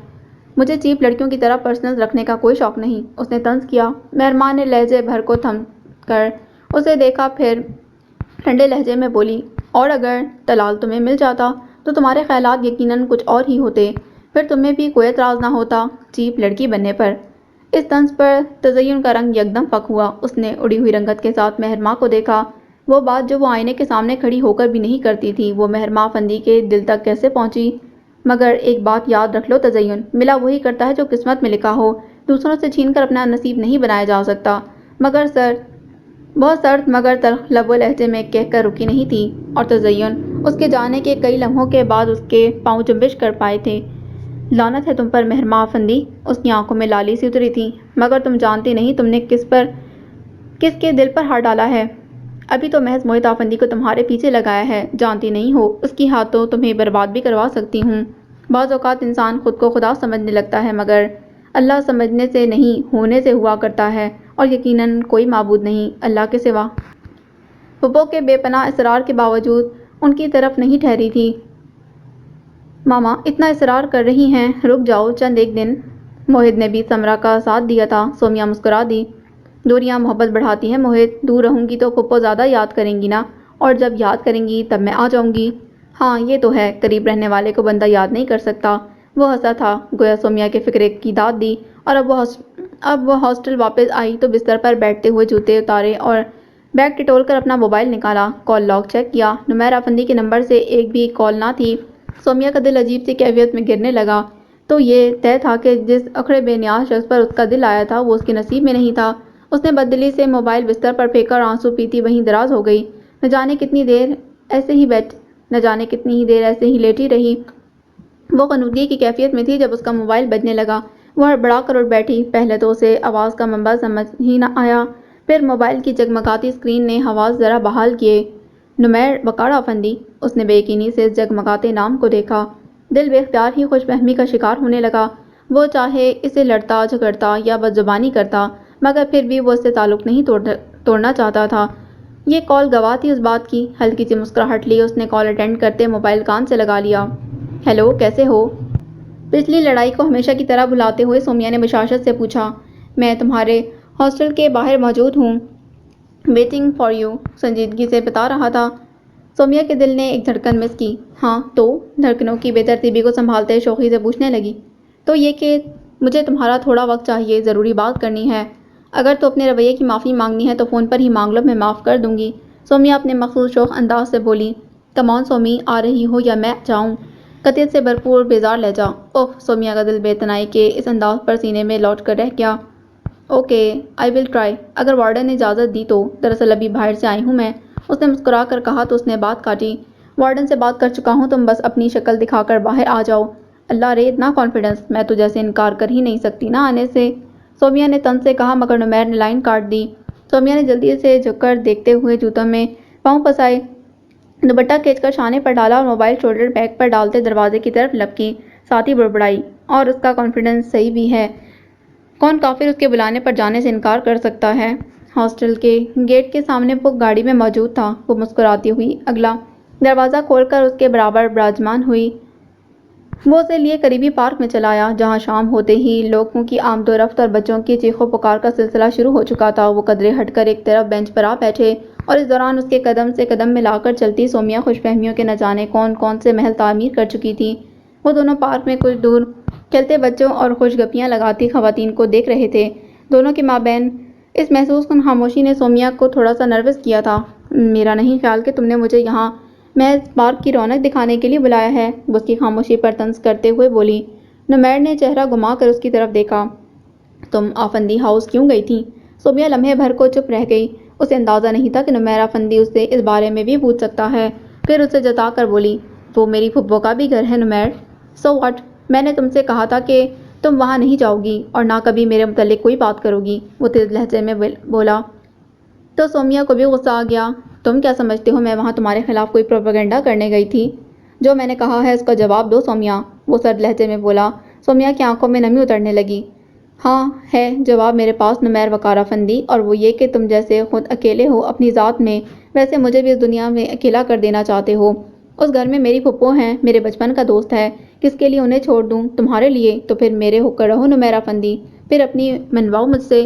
مجھے چیپ لڑکیوں کی طرح پرسنل رکھنے کا کوئی شوق نہیں، اس نے طنز کیا۔ مہربان نے لہجے بھر کو تھم کر اسے دیکھا، پھر ٹھنڈے لہجے میں بولی، اور اگر طلال تمہیں مل جاتا تو تمہارے خیالات یقیناً کچھ اور ہی ہوتے، پھر تمہیں بھی کوئی اعتراض نہ ہوتا چیپ لڑکی بننے پر۔ اس طنز پر تزین کا رنگ یکدم فک ہوا۔ اس نے اڑی ہوئی رنگت کے ساتھ مہرماں کو دیکھا، وہ بات جو وہ آئینے کے سامنے کھڑی ہو کر بھی نہیں کرتی تھی، وہ مہرماں افندی کے دل تک کیسے پہنچی؟ مگر ایک بات یاد رکھ لو تزین، ملا وہی کرتا ہے جو قسمت میں لکھا ہو، دوسروں سے چھین کر اپنا نصیب نہیں بنایا جا سکتا۔ مگر سر بہت سرد مگر تلخ لب و لہجے میں کہہ کر رکی نہیں تھی، اور تزین اس کے جانے کے کئی لمحوں کے بعد اس کے پاؤں جنبش کر پائے تھے۔ لعنت ہے تم پر مہرماں افندی، اس کی آنکھوں میں لالی سی اتری تھی، مگر تم جانتی نہیں تم نے کس کے دل پر ہاتھ ڈالا ہے۔ ابھی تو محض موہت افندی کو تمہارے پیچھے لگایا ہے، جانتی نہیں ہو اس کی ہاتھوں تمہیں برباد بھی کروا سکتی ہوں۔ بعض اوقات انسان خود کو خدا سمجھنے لگتا ہے، مگر اللہ سمجھنے سے نہیں ہونے سے ہوا کرتا ہے، اور یقیناً کوئی معبود نہیں اللہ کے سوا۔ پھپھو کے بے پناہ اصرار کے باوجود ان کی طرف نہیں ٹھہری تھی۔ ماما اتنا اصرار کر رہی ہیں، رک جاؤ چند ایک دن۔ موہت نے بھی سمرا کا ساتھ دیا تھا۔ سومیا مسکرا دی۔ دوریاں محبت بڑھاتی ہیں موہت، دور رہوں گی تو پھپھو زیادہ یاد کریں گی نا، اور جب یاد کریں گی تب میں آ جاؤں گی۔ ہاں یہ تو ہے، قریب رہنے والے کو بندہ یاد نہیں کر سکتا۔ وہ ہنسا تھا، گویا سومیا کے فکرے کی داد دی، اور اب وہ ہاسٹل واپس آئی تو بستر پر بیٹھتے ہوئے جوتے اتارے اور بیگ ٹٹول کر اپنا موبائل نکالا، کال لاگ چیک کیا۔ نمیرہ افندی کے نمبر سے ایک بھی کال نہ تھی۔ سومیا کا دل عجیب سی کیفیت میں گرنے لگا۔ تو یہ طے تھا کہ جس اکھڑے بے نیاز شخص پر اس کا دل آیا تھا وہ اس کے نصیب میں نہیں تھا۔ اس نے بددلی سے موبائل بستر پر پھینکا اور آنسو پیتی وہیں دراز ہو گئی۔ نہ جانے کتنی دیر ایسے ہی لیٹی رہی۔ وہ غنودگی کی کیفیت میں تھی جب اس کا موبائل بجنے لگا۔ وہ ہڑبڑا کر اٹھ بیٹھی۔ پہلے تو اسے آواز کا منبع سمجھ ہی نہ آیا، پھر موبائل کی جگمگاتی اسکرین نے حواس ذرا بحال کیے۔ نمیر وقار افندی، اس نے بے یقینی سے اس جگمگاتے نام کو دیکھا۔ دل بے اختیار ہی خوش فہمی کا شکار ہونے لگا۔ وہ چاہے اسے لڑتا جھگڑتا یا بدزبانی کرتا، مگر پھر بھی وہ اس سے تعلق نہیں توڑنا چاہتا تھا۔ یہ کال گواہ تھی اس بات کی۔ ہلکی سی مسکراہٹ لی اس نے کال اٹینڈ کرتے موبائل کان سے لگا لیا۔ ہیلو، کیسے ہو؟ پچھلی لڑائی کو ہمیشہ کی طرح بھلاتے ہوئے سومیا نے بشاشت سے پوچھا۔ میں تمہارے ہاسٹل کے باہر موجود ہوں، ویٹنگ فار یو، سنجیدگی سے بتا رہا تھا۔ سومیا کے دل نے ایک دھڑکن مس کی۔ ہاں تو؟ دھڑکنوں کی بے ترتیبی کو سنبھالتے شوخی سے پوچھنے لگی۔ تو یہ کہ مجھے تمہارا تھوڑا وقت چاہیے، ضروری بات کرنی ہے۔ اگر تو اپنے رویے کی معافی مانگنی ہے تو فون پر ہی مانگ لو، میں معاف کر دوں گی۔ سومیا اپنے مخصوص شوخ انداز سے بولی۔ کم آن سومی، آ رہی ہو یا میں جاؤں؟ قطعیت سے بھرپور بیزار لہجہ۔ اوہ! سومیا کا دل بے اعتنائی کے اس انداز پر سینے میں لوٹ کر رہ گیا۔ اوکے، آئی ول ٹرائی، اگر وارڈن نے اجازت دی تو۔ دراصل ابھی باہر سے آئی ہوں میں، اس نے مسکرا کر کہا تو اس نے بات کاٹی۔ وارڈن سے بات کر چکا ہوں، تم بس اپنی شکل دکھا کر باہر آ جاؤ۔ اللہ رے، اتنا کانفیڈنس! میں تو جیسے انکار کر ہی نہیں سکتی نا آنے سے، سومیا نے طنز سے کہا، مگر نمیر نے لائن کاٹ دی۔ سومیا نے جلدی سے جھک کر دیکھتے ہوئے جوتوں میں پاؤں پھنسائے، دوپٹہ کھینچ کر شانے پر ڈالا اور موبائل شولڈر بیگ پر ڈالتے دروازے کی طرف لپکی، ساتھ ہی بڑبڑائی، اور اس کا کانفیڈنس صحیح بھی ہے، کون کافر اس کے بلانے پر جانے سے انکار کر سکتا ہے؟ ہاسٹل کے گیٹ کے سامنے وہ گاڑی میں موجود تھا۔ وہ مسکراتی ہوئی اگلا دروازہ کھول کر اس کے برابر براجمان ہوئی۔ وہ اسے لیے قریبی پارک میں چلا آیا، جہاں شام ہوتے ہی لوگوں کی آمد و رفت اور بچوں کی چیخ و پکار کا سلسلہ شروع ہو چکا تھا۔ وہ قدرے ہٹ کر ایک طرف بینچ پر آ بیٹھے، اور اس دوران اس کے قدم سے قدم ملا کر چلتی سومیا خوش فہمیوں کے نہ جانے کون کون سے محل تعمیر کر چکی تھی۔ وہ دونوں پارک میں کچھ دور کھیلتے بچوں اور خوش گپیاں لگاتی خواتین کو دیکھ رہے تھے۔ دونوں کے مابین اس محسوس کن خاموشی نے سومیا کو تھوڑا سا نروس کیا تھا۔ میرا نہیں خیال کہ تم نے مجھے یہاں محض پارک کی رونق دکھانے کے لیے بلایا ہے، وہ اس کی خاموشی پر طنز کرتے ہوئے بولی۔ نمیر نے چہرہ گھما کر اس کی طرف دیکھا۔ تم آفندی ہاؤس کیوں گئی تھی؟ سومیا لمحے بھر کو چپ رہ گئی۔ اسے اندازہ نہیں تھا کہ نمیرہ افندی اس سے اس بارے میں بھی پوچھ سکتا ہے۔ پھر اسے جتا کر بولی، وہ میری پھپھو کا بھی گھر ہے نمیر۔ سو واٹ، میں نے تم سے کہا تھا کہ تم وہاں نہیں جاؤ گی اور نہ کبھی میرے متعلق کوئی بات کرو گی، وہ تیز لہجے میں بولا۔ تو سومیا کو بھی غصہ آ گیا۔ تم کیا سمجھتے ہو میں وہاں تمہارے خلاف کوئی پروپیگنڈا کرنے گئی تھی؟ جو میں نے کہا ہے اس کا جواب دو سومیا، وہ سرد لہجے میں بولا۔ سومیا کی آنکھوں میں نمی اترنے لگی۔ ہاں ہے جواب میرے پاس نمیر وقار افندی، اور وہ یہ کہ تم جیسے خود اکیلے ہو اپنی ذات میں، ویسے مجھے بھی اس دنیا میں اکیلا کر دینا چاہتے ہو۔ اس گھر میں میری پھپھو ہیں، میرے بچپن کا دوست ہے، کس کے لیے انہیں چھوڑ دوں؟ تمہارے لیے؟ تو پھر میرے ہو کر رہو نمیر افندی، پھر اپنی منواؤ مجھ سے۔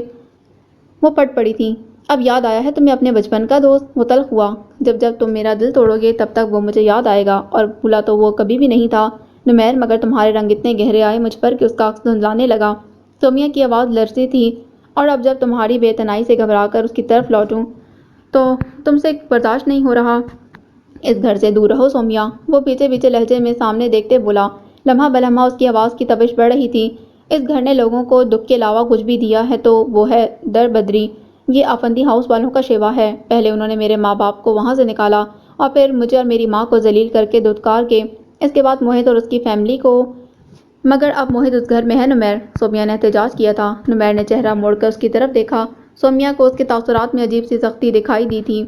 وہ پٹ پڑی تھی۔ اب یاد آیا ہے تمہیں اپنے بچپن کا دوست؟ وہ تلخ ہوا۔ جب جب تم میرا دل توڑو گے تب تک وہ مجھے یاد آئے گا، اور بھولا تو وہ کبھی بھی نہیں تھا نمیر، مگر تمہارے رنگ اتنے گہرے آئے مجھ پر کہ اس کا عکس دھندلانے لگا۔ سومیا کی آواز لرزتی تھی۔ اور اب جب تمہاری بے تنائی سے گھبرا کر اس کی طرف لوٹوں تو تم سے برداشت نہیں ہو رہا۔ اس گھر سے دور رہو سومیا، وہ پیچھے پیچھے لہجے میں سامنے دیکھتے بولا۔ لمحہ بلمحہ اس کی آواز کی تپش بڑھ رہی تھی۔ اس گھر نے لوگوں کو دکھ کے علاوہ کچھ بھی دیا ہے تو وہ ہے در بدری۔ یہ افندی ہاؤس والوں کا شیوا ہے۔ پہلے انہوں نے میرے ماں باپ کو وہاں سے نکالا، اور پھر مجھے اور میری ماں کو ذلیل کر کے دھتکار کے، اس کے بعد موہت اور اس کی فیملی کو۔ مگر اب موہت اس گھر میں ہے نمیر، سومیا نے احتجاج کیا تھا۔ نمیر نے چہرہ موڑ کر اس کی طرف دیکھا۔ سومیا کو اس کے تاثرات میں عجیب سی سختی دکھائی دی تھی۔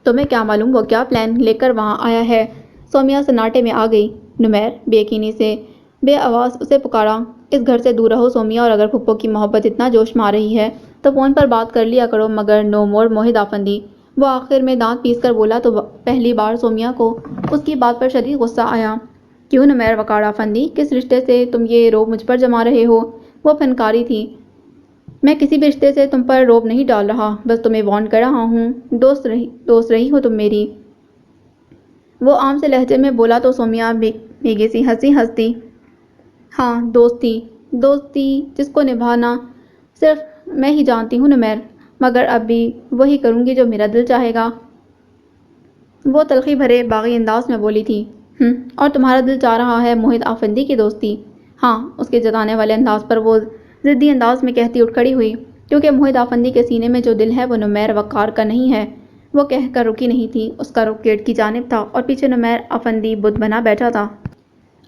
تمہیں کیا معلوم وہ کیا پلان لے کر وہاں آیا ہے؟ سومیا سناٹے میں آ گئی۔ نمیر بے یقینی سے بے آواز اسے پکارا۔ اس گھر سے دور رہو سومیا، اور اگر پھپھو کی محبت اتنا جوش میں آ رہی ہے تو فون پر بات کر لیا کرو، مگر نو مور موہت افندی۔ وہ آخر میں دانت پیس کر بولا تو پہلی بار سومیا کو اس کی بات پر شدید غصہ آیا۔ کیوں نمیر وقار افندی، کس رشتے سے تم یہ روب مجھ پر جما رہے ہو؟ وہ پھنکاری تھی۔ میں کسی بھی رشتے سے تم پر روب نہیں ڈال رہا، بس تمہیں وارن کر رہا ہوں۔ دوست رہی ہو تم میری، وہ عام سے لہجے میں بولا تو سومیا بھیگی سی ہنس دی۔ ہاں دوستی جس کو نبھانا صرف میں ہی جانتی ہوں نمیر، مگر اب بھی وہی کروں گی جو میرا دل چاہے گا، وہ تلخی بھرے باغی انداز میں بولی تھی۔ اور تمہارا دل چاہ رہا ہے موہت افندی کی دوستی؟ ہاں، اس کے جتانے والے انداز پر وہ ضدی انداز میں کہتی اٹھ کھڑی ہوئی، کیونکہ موہت افندی کے سینے میں جو دل ہے وہ نمیر وقار کا نہیں ہے۔ وہ کہہ کر رکی نہیں تھی، اس کا رخ گیٹ کی جانب تھا، اور پیچھے نمیر افندی بت بنا بیٹھا تھا۔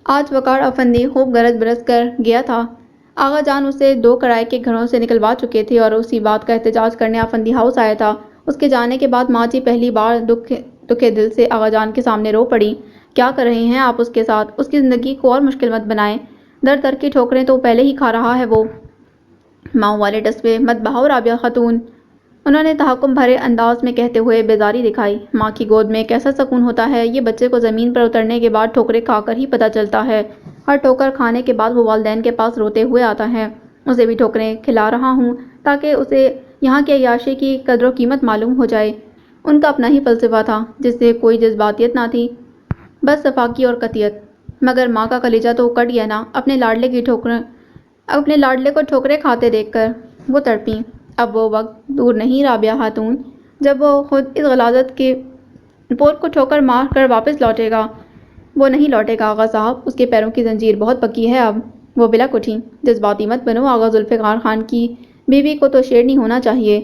آج وقار افندی خوب گرج برس کر گیا تھا۔ آغا جان اسے 2 کرائے کے گھروں سے نکلوا چکے تھے، اور اسی بات کا احتجاج کرنے افندی ہاؤس آیا تھا۔ اس کے جانے کے بعد ماں جی پہلی بار دکھے دل سے آغا جان کے سامنے رو پڑی۔ کیا کر رہے ہیں آپ اس کے ساتھ؟ اس کی زندگی کو اور مشکل مت بنائیں، در در کی ٹھوکریں تو پہلے ہی کھا رہا ہے وہ۔ ماؤں والے ٹسپے مت بہاؤ رابعہ خاتون، انہوں نے تحکم بھرے انداز میں کہتے ہوئے بیزاری دکھائی۔ ماں کی گود میں کیسا سکون ہوتا ہے، یہ بچے کو زمین پر اترنے کے بعد ٹھوکریں کھا کر ہی پتہ چلتا ہے۔ ہر ٹھوکر کھانے کے بعد وہ والدین کے پاس روتے ہوئے آتا ہے۔ اسے بھی ٹھوکریں کھلا رہا ہوں تاکہ اسے یہاں کی عیاشی کی قدر و قیمت معلوم ہو جائے۔ ان کا اپنا ہی فلسفہ تھا جس سے کوئی جذباتیت نہ تھی، بس صفاقی اور قطعیت۔ مگر ماں کا کلیجہ تو کٹ گیا نا اپنے لاڈلے کو ٹھوکریں کھاتے دیکھ کر۔ وہ تڑپیں۔ اب وہ وقت دور نہیں رابعہ خاتون جب وہ خود اس غلاظت کے پور کو ٹھوکر مار کر واپس لوٹے گا۔ وہ نہیں لوٹے گا آغا صاحب، اس کے پیروں کی زنجیر بہت پکی ہے اب۔ وہ بلک اٹھیں۔ جذباتی مت بنو آغا ذوالفقار خان کی بیوی کو تو شیرنی ہونا چاہیے،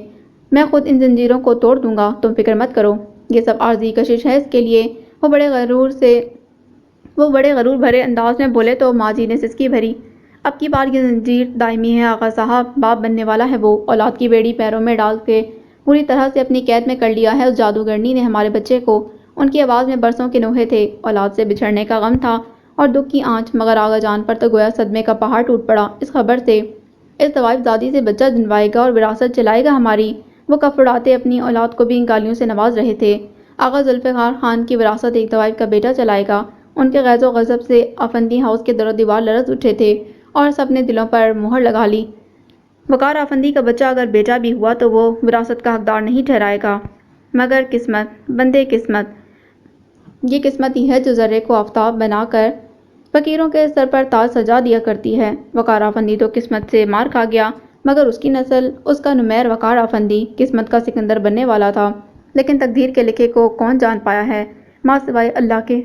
میں خود ان زنجیروں کو توڑ دوں گا، تم فکر مت کرو۔ یہ سب عارضی کشش ہے اس کے لیے، وہ بڑے غرور بھرے انداز میں بولے تو ماں جی نے سسکی بھری۔ اب کی بار یہ زنجیر دائمی ہے آغا صاحب، باپ بننے والا ہے وہ، اولاد کی بیڑی پیروں میں ڈال کے پوری طرح سے اپنی قید میں کر لیا ہے اس جادوگرنی نے ہمارے بچے کو۔ ان کی آواز میں برسوں کے نوحے تھے، اولاد سے بچھڑنے کا غم تھا اور دکھ کی آنچ، مگر آغا جان پر تو گویا صدمے کا پہاڑ ٹوٹ پڑا اس خبر سے۔ اس طوائف زادی سے بچہ جنموائے گا اور وراثت چلائے گا ہماری۔ وہ کف اڑاتے اپنی اولاد کو بھی ان گالیوں سے نواز رہے تھے۔ آغا ذوالفقار خان کی وراثت ایک طوائف کا بیٹا چلائے گا۔ ان کے غیظ و غضب سے افندی ہاؤس کے در و دیوار لرز اٹھے تھے، اور سب نے دلوں پر مہر لگا لی۔ وقار افندی کا بچہ اگر بیٹا بھی ہوا تو وہ وراثت کا حقدار نہیں ٹھہرائے گا، مگر قسمت، بندے قسمت، یہ قسمت ہی ہے جو ذرے کو آفتاب بنا کر فقیروں کے سر پر تاج سجا دیا کرتی ہے۔ وقار افندی تو قسمت سے مار کھا گیا، مگر اس کی نسل، اس کا نمیر وقار افندی قسمت کا سکندر بننے والا تھا، لیکن تقدیر کے لکھے کو کون جان پایا ہے، ماں سوائے اللہ کے۔